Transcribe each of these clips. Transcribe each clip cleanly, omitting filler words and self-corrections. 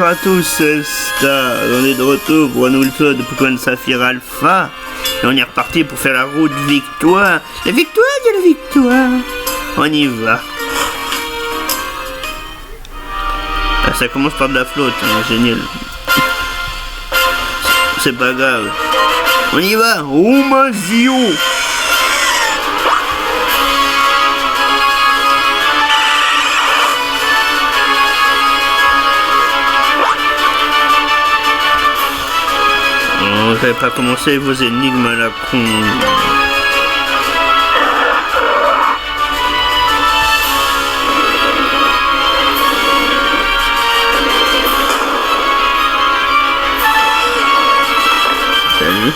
à tous, c'est Star. On est de retour pour un nouvel épisode de Pokémon Saphir Alpha. Et on est reparti pour faire la route victoire. La victoire de la victoire. On y va. Ah, ça commence par de la flotte, hein, génial. C'est pas grave. On y va. Omazio. Vous n'avez pas commencé vos énigmes à la con. Salut.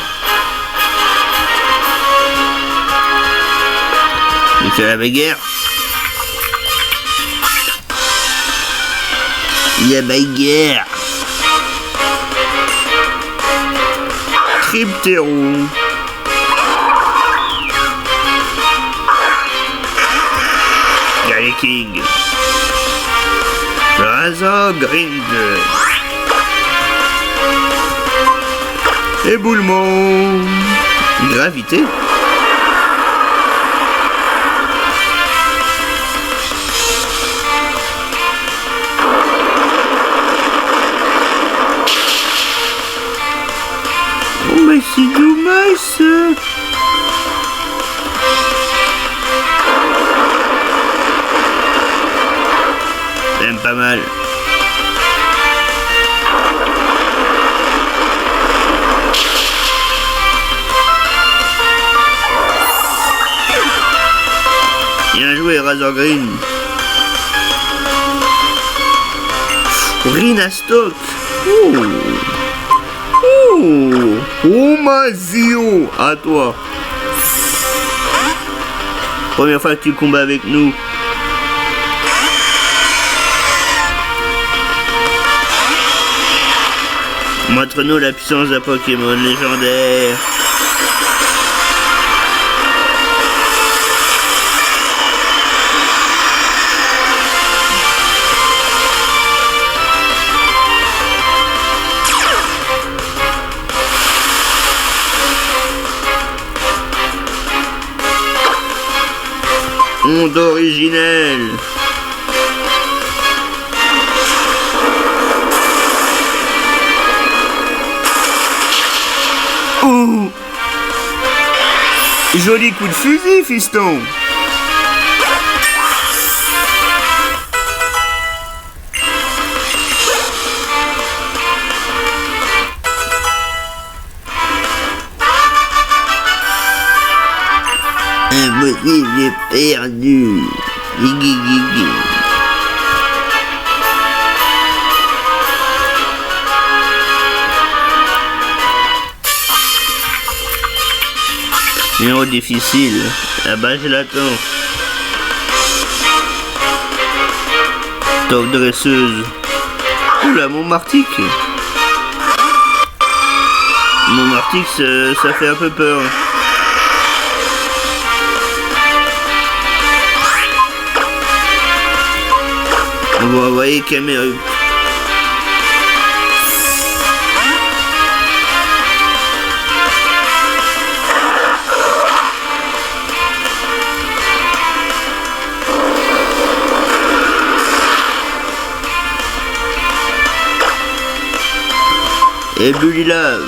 C'est la bagarre. La bagarre. Cryptéron. King. Razogrind. Éboulement. Gravité. Oh mais c'est dommage ça. Même pas mal. Bien joué Razorgreen. Rhinastock. Omazio, à toi. Première fois que tu combats avec nous. Montre-nous la puissance d'un Pokémon légendaire. Onde originelle. Oh, joli coup de fusil, fiston. Impossible, j'ai perdu. Gigi. Numéro difficile. Ah bah je l'attends. Top dresseuse. Oula, mon Martic. Mon Martic, ça fait un peu peur. On va envoyer Camerupt. Et Bullylave.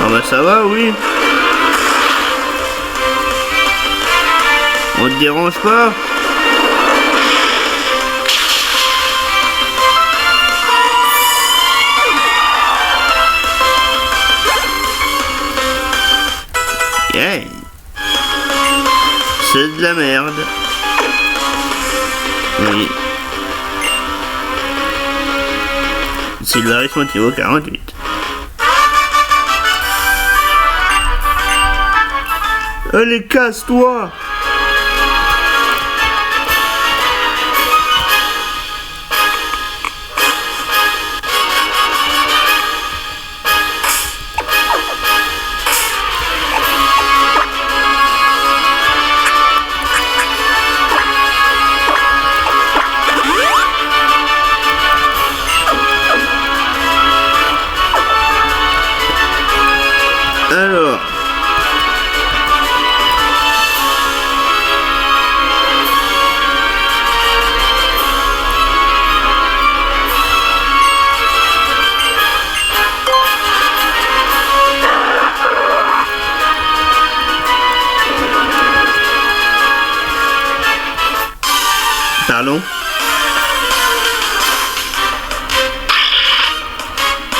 Ah bah ça va, oui. On te dérange pas? Yeah. C'est de la merde. Oui. Sylvaris niveau 48. Allez, casse-toi! Alors. Pardon?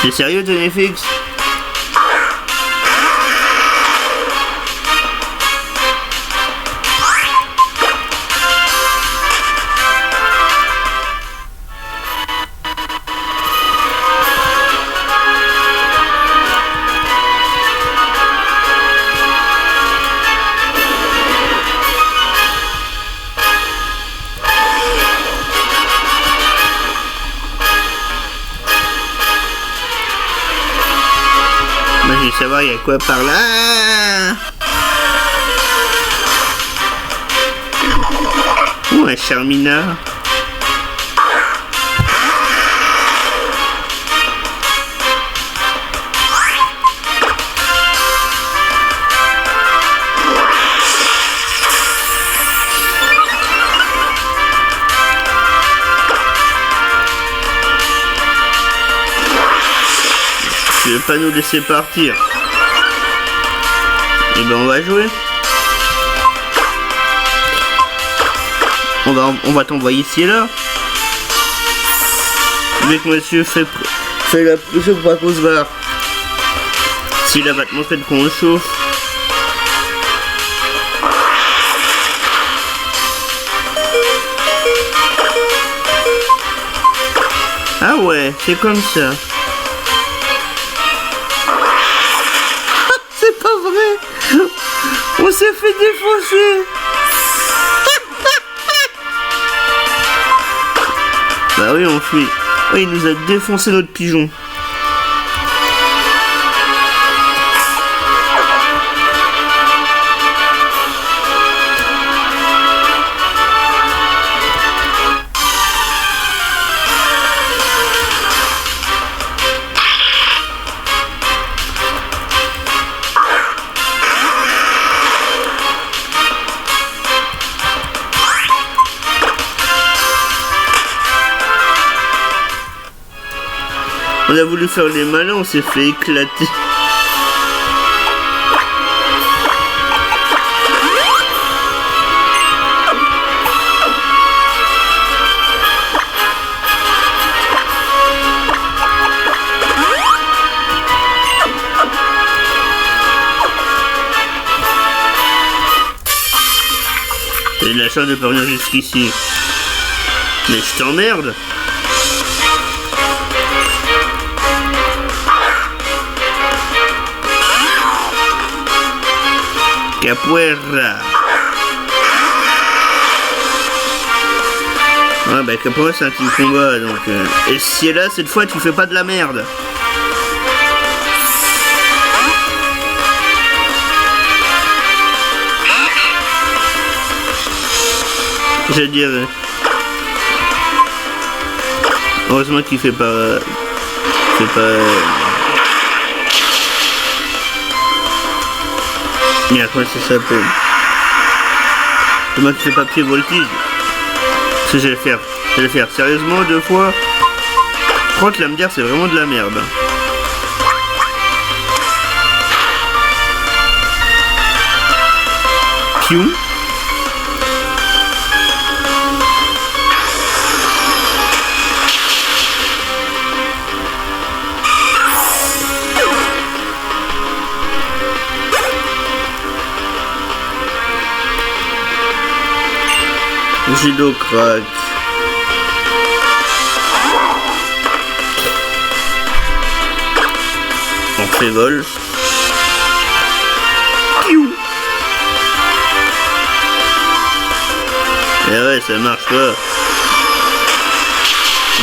T'es sérieux, Genefix? Je veux savoir il y a quoi par là. Ouh, un Charmina. Tu veux pas nous laisser partir? Eh ben on va jouer. On va t'envoyer ici et là. Dès que monsieur fait la pression pour pas qu'on se barre. S'il va te montrer de quoi on chauffe. Ah ouais, c'est comme ça. C'est pas vrai. On s'est fait défoncer. Bah oui, on fuit. Oui, il nous a défoncé notre pigeon. On a voulu faire les malins, on s'est fait éclater. T'as eu de la chance de pas venir jusqu'ici. Mais je t'emmerde. Capoeira. Ouais bah Capoeira c'est un team combat donc et si est là cette fois tu fais pas de la merde. Je veux dire heureusement qu'il fait pas merde, comment ça s'appelle? Comment tu fais pas pied voltige? Ce que je vais le faire sérieusement 2 fois. Je crois que la me c'est vraiment de la merde. Piou. Judo crack. On fait vol. Piou. Et ouais, ça marche pas.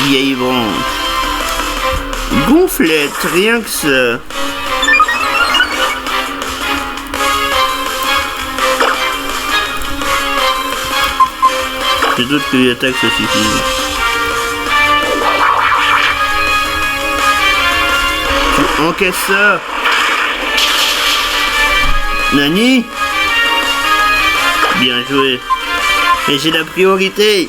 Vieille branche. Gonflette, rien que ça. Je doute que les attaques ça suffisent. Tu encaisses ça. Nani? Bien joué. Et j'ai la priorité.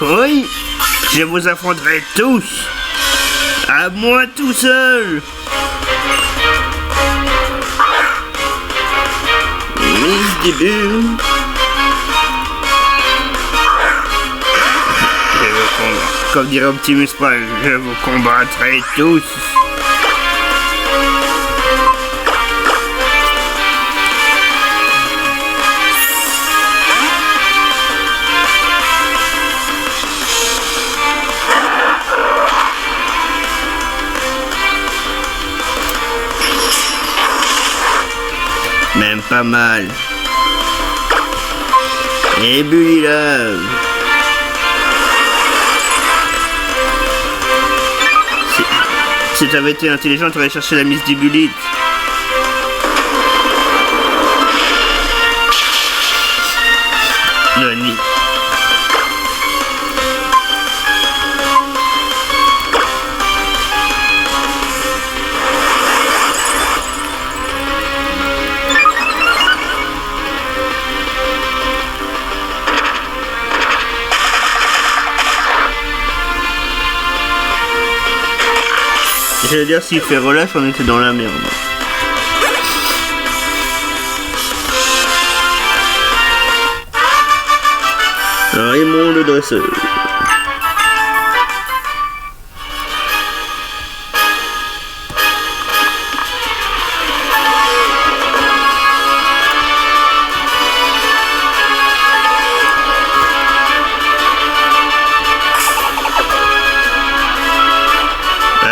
Oui, je vous affronterai tous. À moi tout seul. Mise début. Comme dirait Optimus Prime, je vous combattrai tous. Même pas mal. Et Bully Love. Si t'avais été intelligent, t'aurais cherché la Miss Dibulite. Nani. Je veux dire, s'il fait relâche, on était dans la merde. Raymond le dresseur.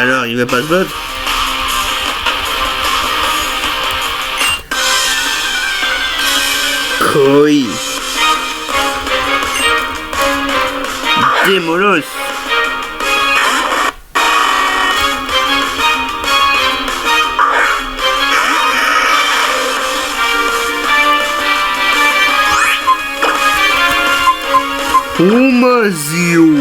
Alors, il va pas se battre? Koi. Démolos. Umazio.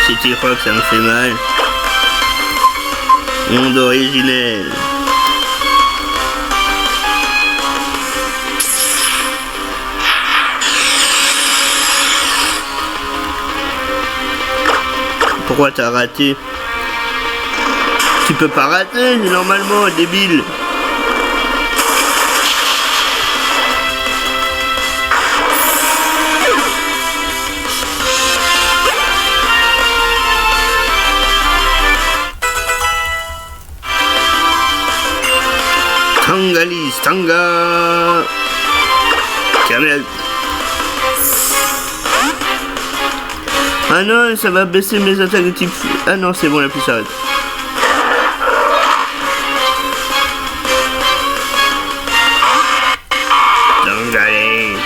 Si tu crois que ça me fait mal, monde originel. Pourquoi t'as raté? Tu peux pas rater normalement, débile. Tangalis, Tanga Kamel. Ah non, ça va baisser mes attaques de type... Ah non, c'est bon, la plus s'arrête. Tangalis.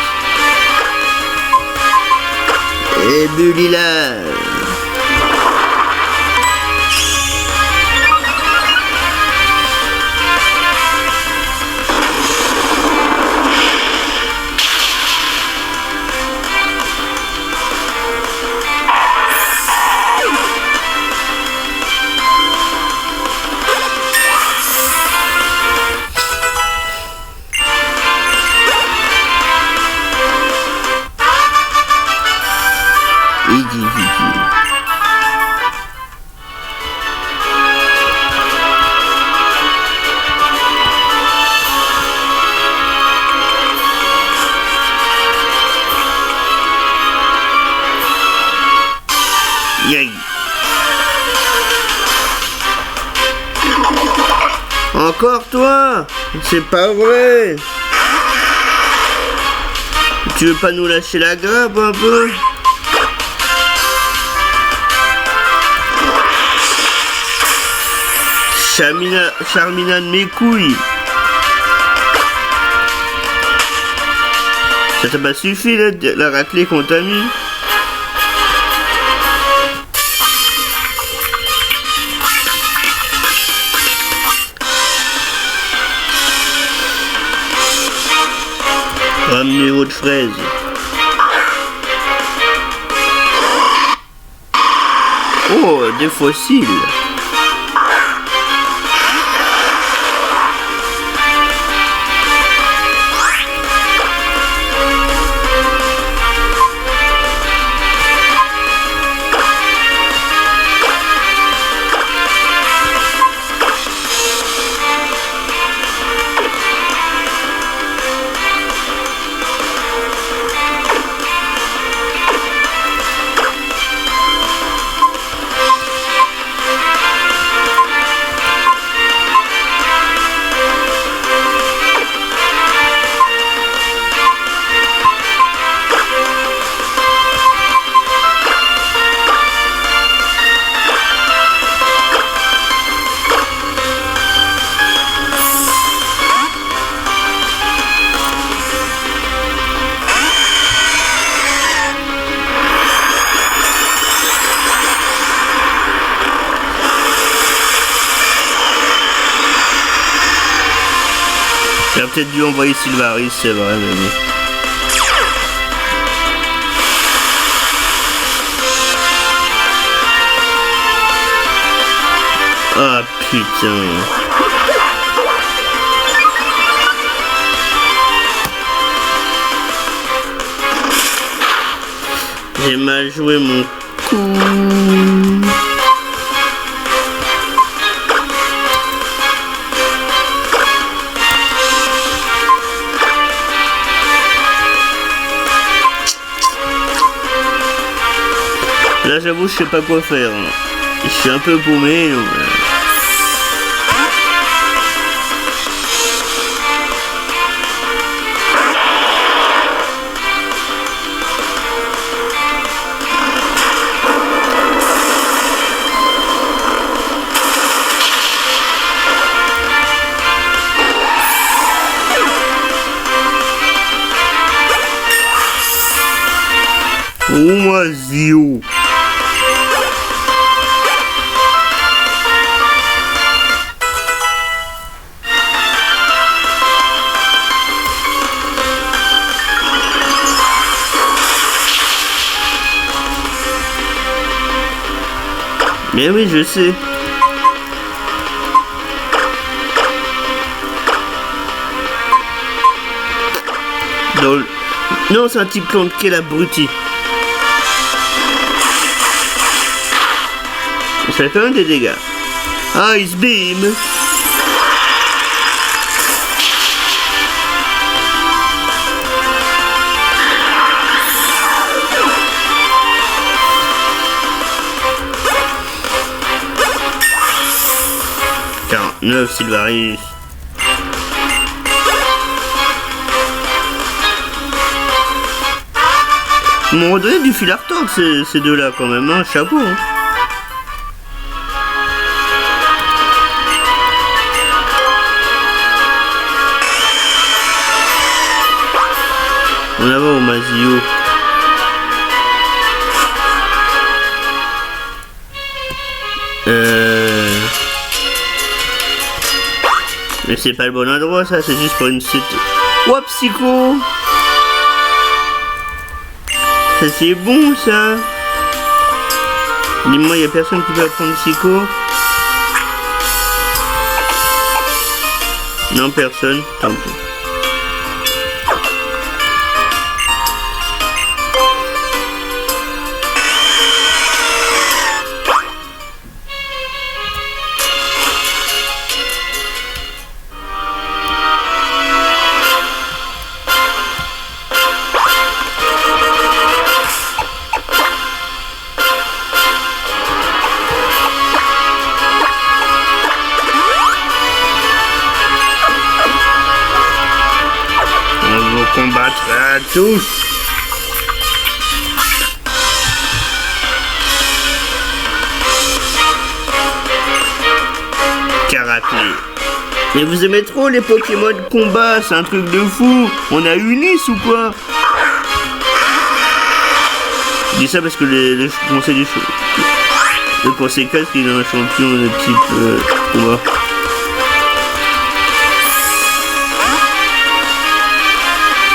Et Bully Love. individu. Yay. Encore toi? C'est pas vrai. Tu veux pas nous lâcher la grappe un peu? Charmina de mes couilles. Ça t'a pas suffi la raclée qu'on t'a mis? Ramenez votre fraise. Oh, des fossiles. J'aurais peut-être dû envoyer Sylvaris, c'est vrai, mais bon. Ah putain. J'ai mal joué mon coup. Là j'avoue je sais pas quoi faire. Je suis un peu paumé. Donc... Oisio. Mais oui, je sais. Non, c'est un type plante qui est l'abruti. Ça fait quand même des dégâts. Ice Beam. Neuf Sylvaris. M'ont redonné du fil à retordre ces deux-là quand même, hein, chapeau. Hein. On va au Mazio. Mais c'est pas le bon endroit ça, c'est juste pour une suite. Ouah, psycho. Ça c'est bon ça. Dis-moi, y'a personne qui peut apprendre psycho? Non, personne, tant pis. à tous. Caracle. Mais vous aimez trop les Pokémon de combat, c'est un truc de fou. On a Unis ou quoi? Je dis ça parce que le conseil 4 il est un champion de type combat.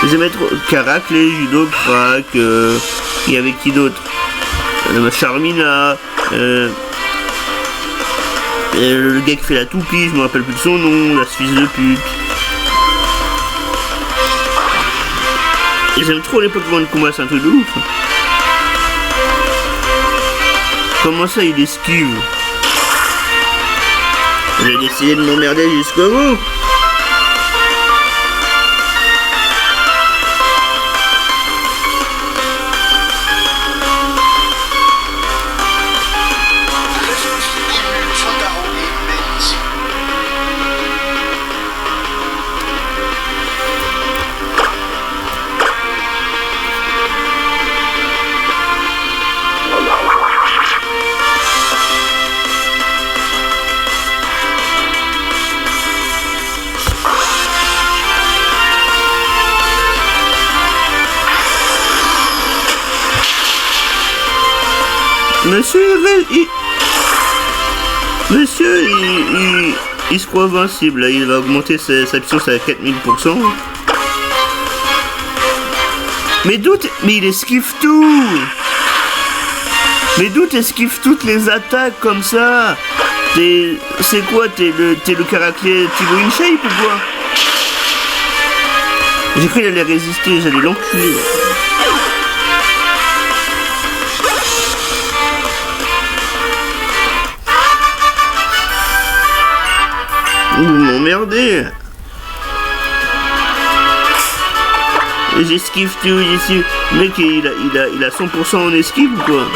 Vous aimez trop Caracle, Judo, Crack, il y avait qui d'autre? Charmina, le gars qui fait la toupie, je me rappelle plus de son nom, la fils de pute. J'aime trop les Pokémon de combat, c'est un truc de ouf. Comment ça il esquive? J'ai décidé de m'emmerder jusqu'au bout. Monsieur, il se croit invincible, là. Il va augmenter sa puissance à 4000%. Mais il esquive tout. Mais d'où t'esquives toutes les attaques comme ça? C'est quoi? T'es le caractère Thibaut InShape ou quoi? J'ai cru qu'il allait résister, j'allais l'enculer. Vous m'emmerdez. J'esquive tout ici. Le mec il a 100% en esquive ou quoi?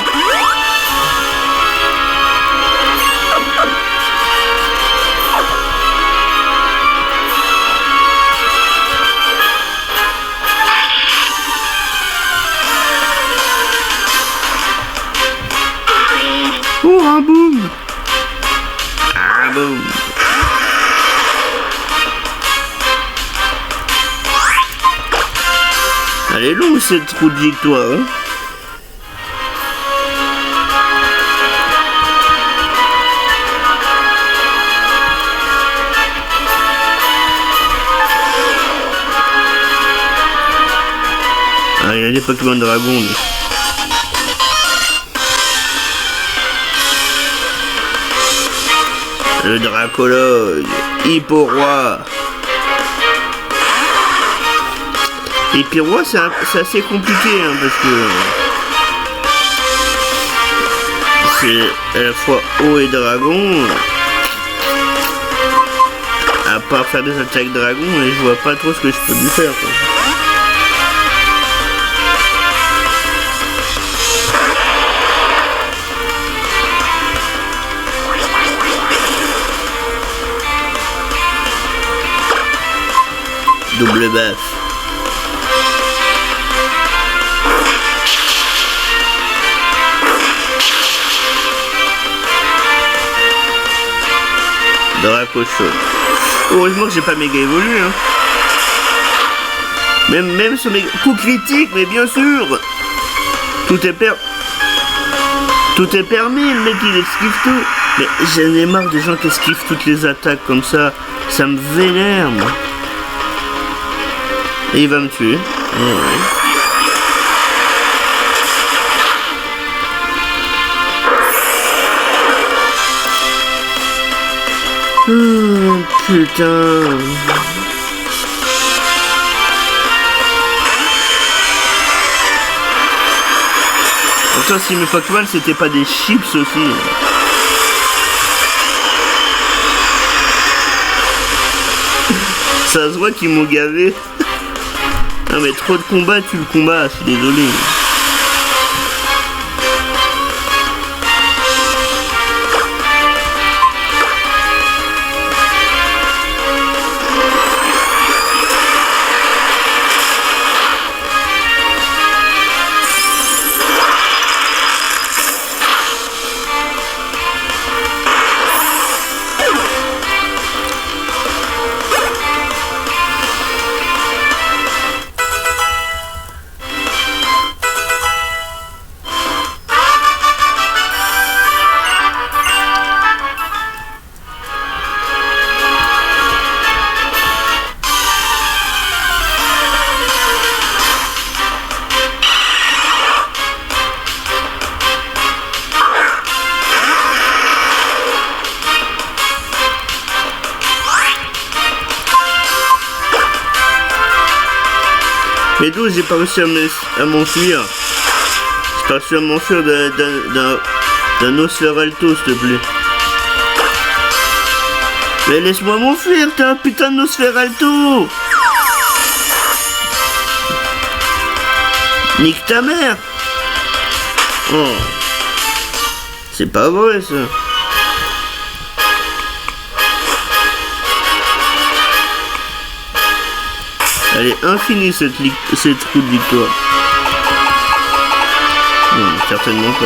Oh un boom. Un boom. Elle est longue cette route de victoire, hein. Ah, il y a des Pokémon Dragon. Le Dracologue, Hipporoi. Et puis roi c'est assez compliqué hein, parce que c'est à la fois eau et dragon. À part faire des attaques dragon, et je vois pas trop ce que je peux lui faire quoi. Double baffe. Dracocho. Heureusement que j'ai pas méga évolué hein. Même sur mes coups critiques, mais bien sûr. Tout est permis, le mec il esquive tout. Mais j'en ai marre des gens qui esquivent toutes les attaques comme ça. Ça me vénère moi. Et il va me tuer. Ouais. Oh, putain. Pourtant si mes Pokémon c'était pas des chips aussi. Ça se voit qu'ils m'ont gavé. Non mais trop de combats, tu le combats, je suis désolé. Mais d'où j'ai pas réussi à m'enfuir. J'ai pas réussi à m'enfuir d'un Nosferalto, s'il te plaît. Mais laisse-moi m'enfuir, t'es un putain de Nosferalto. Nique ta mère. Oh. C'est pas vrai, ça. Elle est infinie, cette roue de victoire. Non, certainement pas.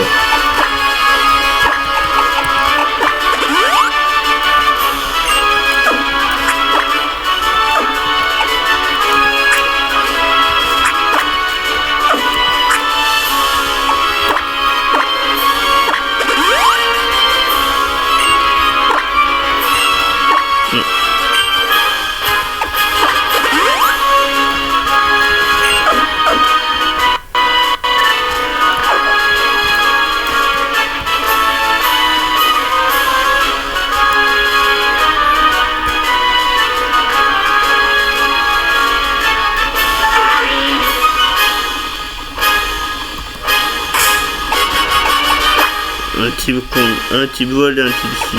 Un type vol et un type ci.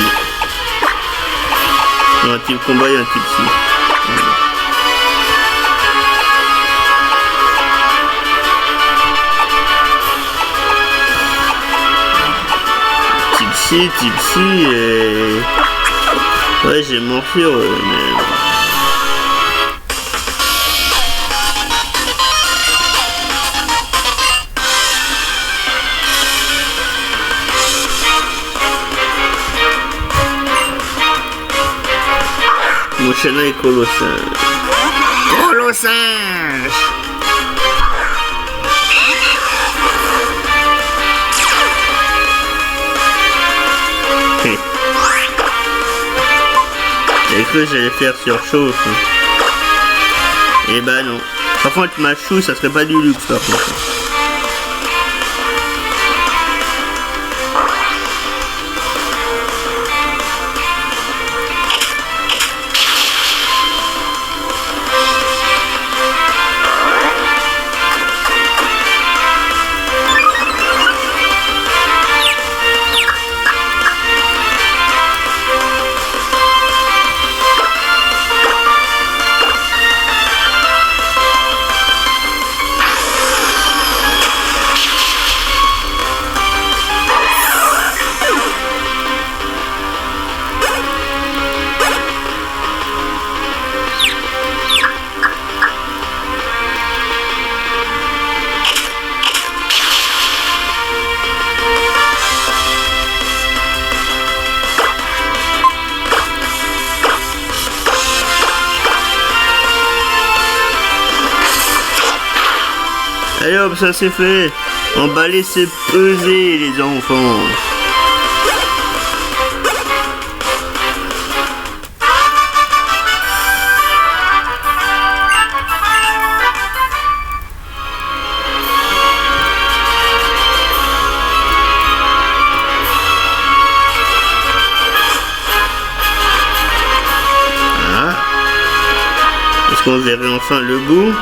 Un type combat et un type ci. Type ci et... Ouais, j'ai m'enfuir, mais... Mon chaîne est colossal. Colossal. J'ai cru que j'allais faire surchauffe. Et bah non. Par contre, ma chou, ça serait pas du luxe par contre. Allez hop, ça c'est fait. Emballer, c'est peser, les enfants. Ah. Est-ce qu'on verrait enfin le bout?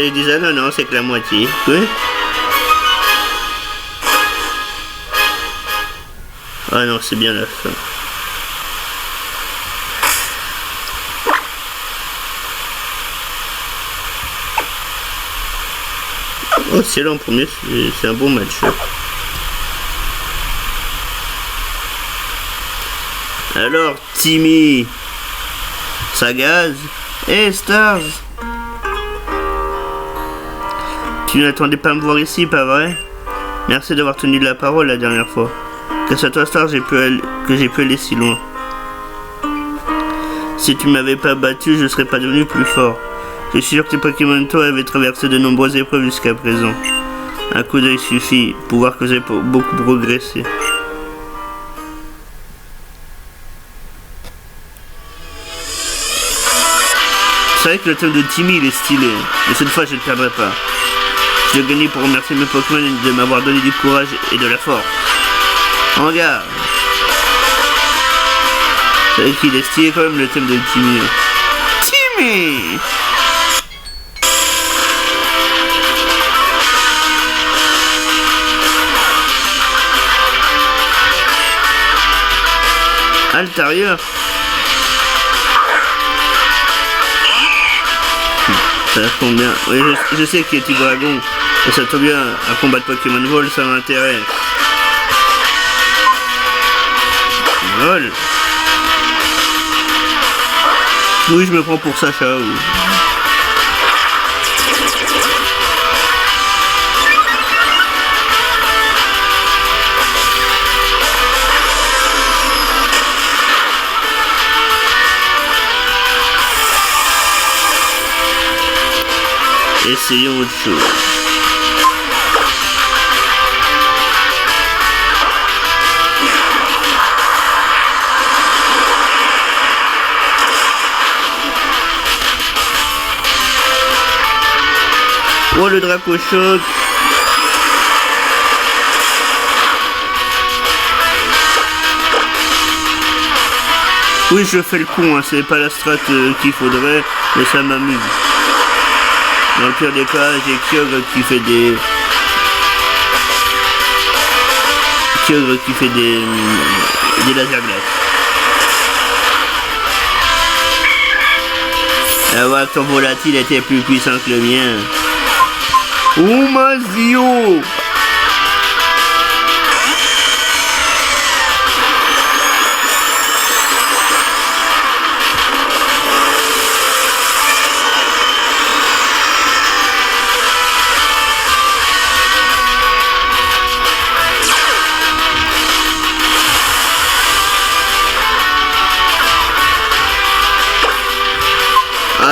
Ils disent ah non, c'est que la moitié. Oui. Ah non, c'est bien la fin. Oh, c'est l'an premier, c'est un bon match. Alors, Timmy, Sagaz et Stars. Tu n'attendais pas à me voir ici, pas vrai? Merci d'avoir tenu de la parole la dernière fois. Grâce à toi, Star, que j'ai pu aller si loin. Si tu m'avais pas battu, je serais pas devenu plus fort. Je suis sûr que tes Pokémon toi avaient traversé de nombreuses épreuves jusqu'à présent. Un coup d'œil suffit pour voir que j'ai beaucoup progressé. C'est vrai que le thème de Timmy il est stylé, mais cette fois je ne perdrai pas. Je vais gagner pour remercier mes Pokémon de m'avoir donné du courage et de la force. Regarde. C'est vrai qu'il est stylé quand même le thème de Timmy. Timmy! À l'intérieur. Ça tombe bien. Oui, je sais qu'il est Petit Dragon. Et ça tombe bien, à combattre Pokémon Vol, ça m'intéresse. Vol. Oui, je me prends pour Sacha, oui. Essayons autre chose. Oh, le Draco Choc. Oui, je fais le con, hein. C'est pas la strat qu'il faudrait, mais ça m'amuse. Dans le pire des cas, j'ai Kyogre qui fait des... Kyogre qui fait des laser glaces. À voir que ton volatile était plus puissant que le mien. Oh, Mazio!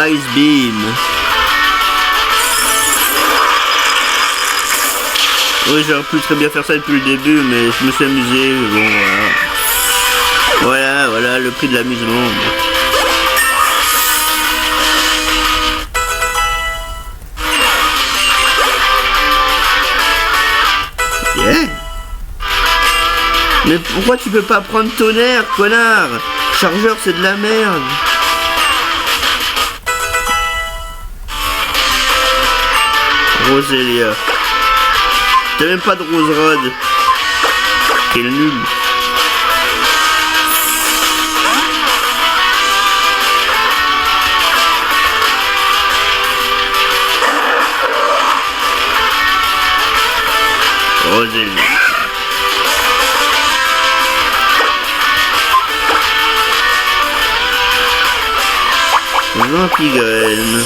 Ice Beam. Oui, j'aurais pu très bien faire ça depuis le début, mais je me suis amusé. Bon, voilà. Voilà le prix de l'amusement. Yeah. Mais pourquoi tu peux pas prendre tonnerre, connard? Chargeur, c'est de la merde. Roselia. T'as même pas de Roserod. Quel nul. Roselia. Vampigraine.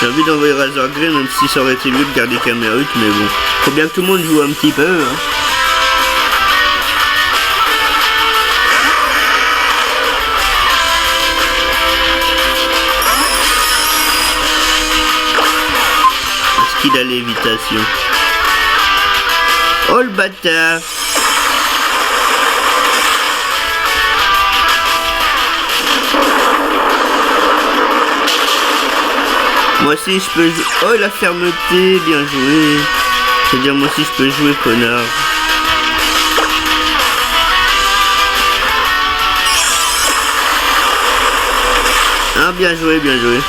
J'ai envie d'envoyer Razor Green, même si ça aurait été mieux de garder Camerut, mais bon. Faut bien que tout le monde joue un petit peu, hein. Est-ce qu'il a lévitation? Oh le bâtard! Moi aussi je peux jouer. Oh la fermeté, bien joué. C'est-à-dire moi aussi je peux jouer, connard. Ah bien joué, bien joué.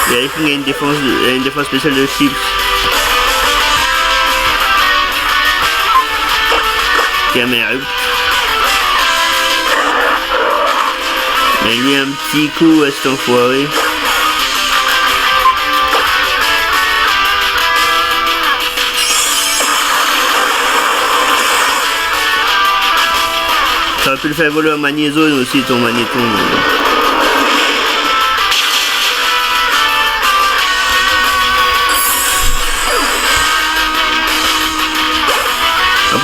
Il y a une défense spéciale de chips. Caméra. Mais lui un petit coup à cet enfoiré. Ça aurait pu le faire voler un magnézone aussi, ton magnéton.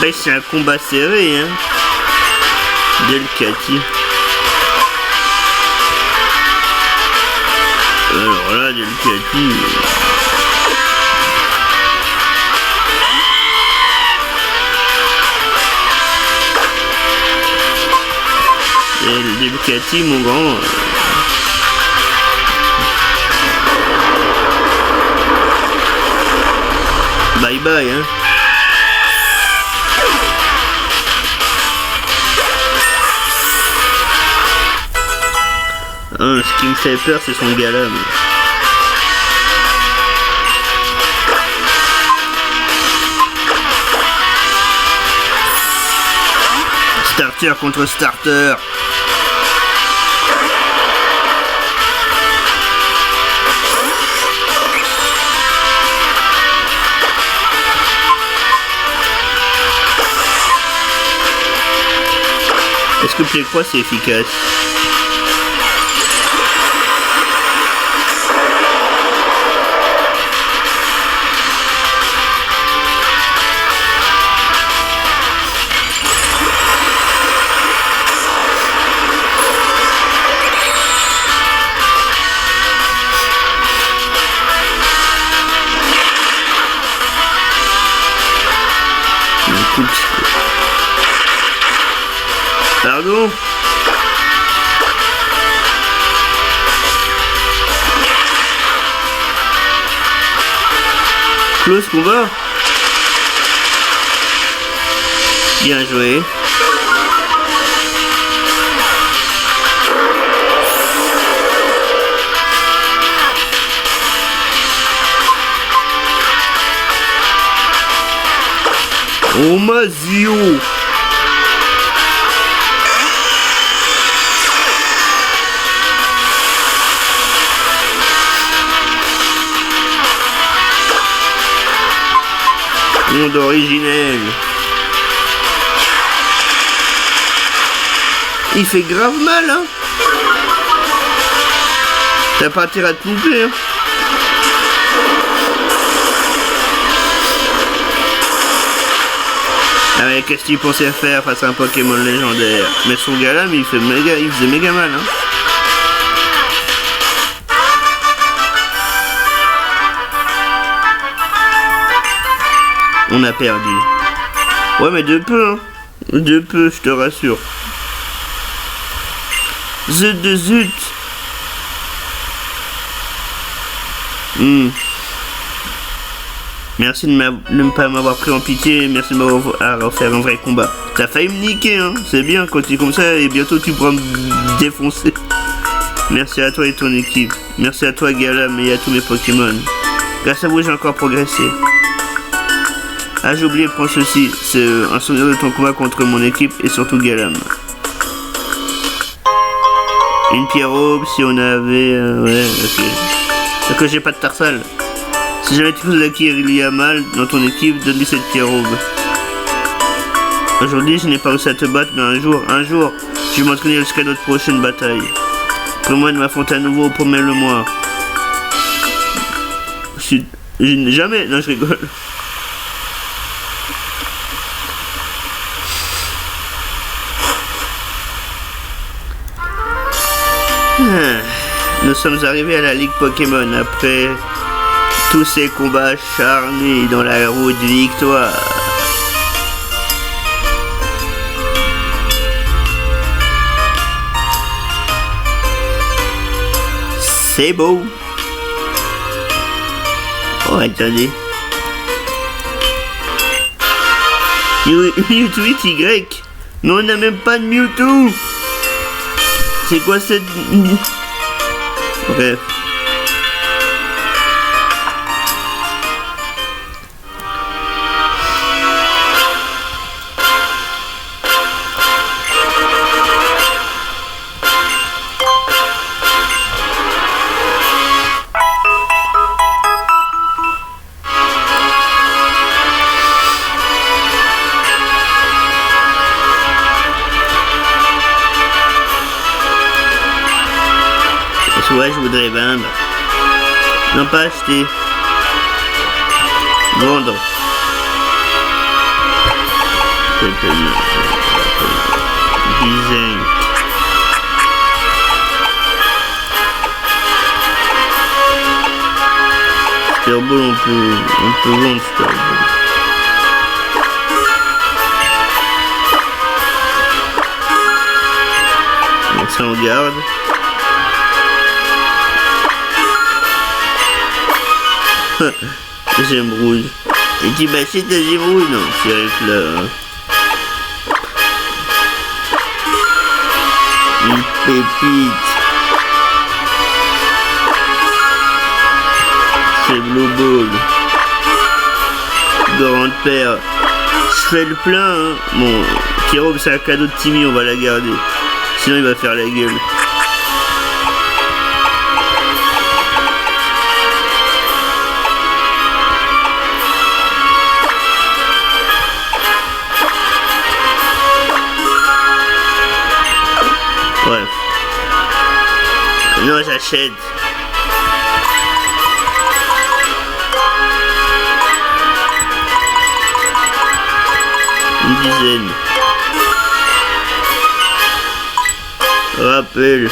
Bah, c'est un combat serré, hein. Delcati. Alors là, Delcati. Delcati, mon grand. Bye bye, hein. Hein, ce qui me fait peur, c'est son galam. Starter contre starter. Est-ce que Play Croix c'est efficace? Pardon? Close combat. Bien joué. Oh Mazio. Monde originel. Il fait grave mal, hein. T'as pas intérêt à te louper, hein. Ah ouais, qu'est-ce qu'il pensait faire face à un Pokémon légendaire? Mais son galam, il faisait méga mal, hein. On a perdu. Ouais, mais de peu, hein. De peu, je te rassure. Zut de zut. Merci de ne pas m'avoir pris en pitié. Merci de m'avoir fait un vrai combat. T'as failli me niquer, hein. C'est bien quand tu es comme ça et bientôt tu pourras me défoncer. Merci à toi et ton équipe. Merci à toi, Galam, et à tous mes Pokémon. Grâce à vous, j'ai encore progressé. Ah, j'ai oublié, prends ceci. C'est un souvenir de ton combat contre mon équipe et surtout Galam. Une pierre aube si on avait... ouais, ok. Parce que j'ai pas de tarsal. Si jamais tu fais acquérir il y a mal dans ton équipe, donne-lui cette pierre aube. Aujourd'hui, je n'ai pas réussi à te battre, mais un jour, je vais m'entraîner jusqu'à notre prochaine bataille. Prends-moi de m'affronter à nouveau, promets-le-moi. Jamais... Non, je rigole. Nous sommes arrivés à la Ligue Pokémon après tous ces combats acharnés dans la route de victoire. C'est beau. Oh, attendez. Mewtwo Y. Mais on n'a même pas de Mewtwo. C'est quoi cette... Bref. Ouais, je voudrais vendre. Non, pas acheter. Vendre. Design. Sterball, on peut vendre Sterball. Donc ça on garde. Gemme rouge. Et tu m'achètes la gemme rouge? Non, tu arrives là. Hein. Une pépite. C'est Blue Ball. Grande paire. Je fais le plein. Hein. Bon, Kiro, c'est un cadeau de Timmy, on va la garder. Sinon, il va faire la gueule. Bref. Non, j'achète. Une dizaine. Rappel.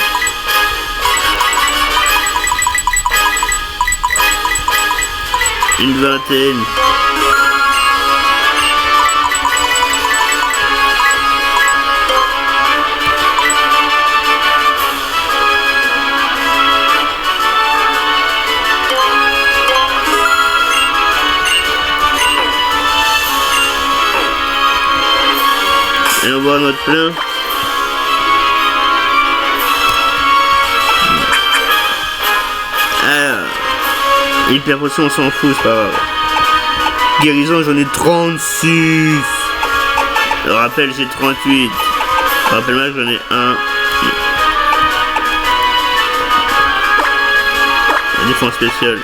Une vingtaine. Et on voit notre plein. Alors, hyper potion, on s'en fout, c'est pas grave. Guérison, j'en ai 36. Je rappelle, j'ai 38. Rappelle-moi, j'en ai 1. La défense spéciale.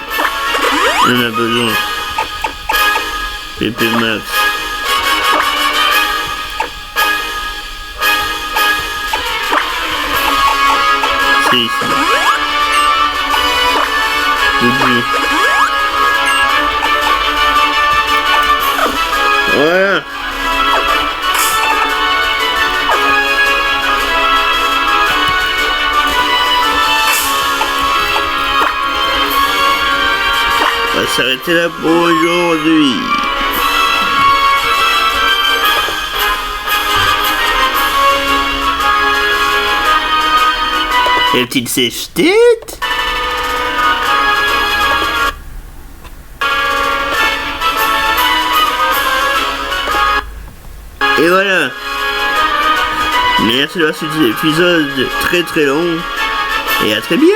On en a besoin. PP Max. C'est ici. Voilà. On va s'arrêter là pour aujourd'hui. Et petite sèche-tête. Et voilà. Merci d'avoir suivi cet épisode très long. Et à très bientôt.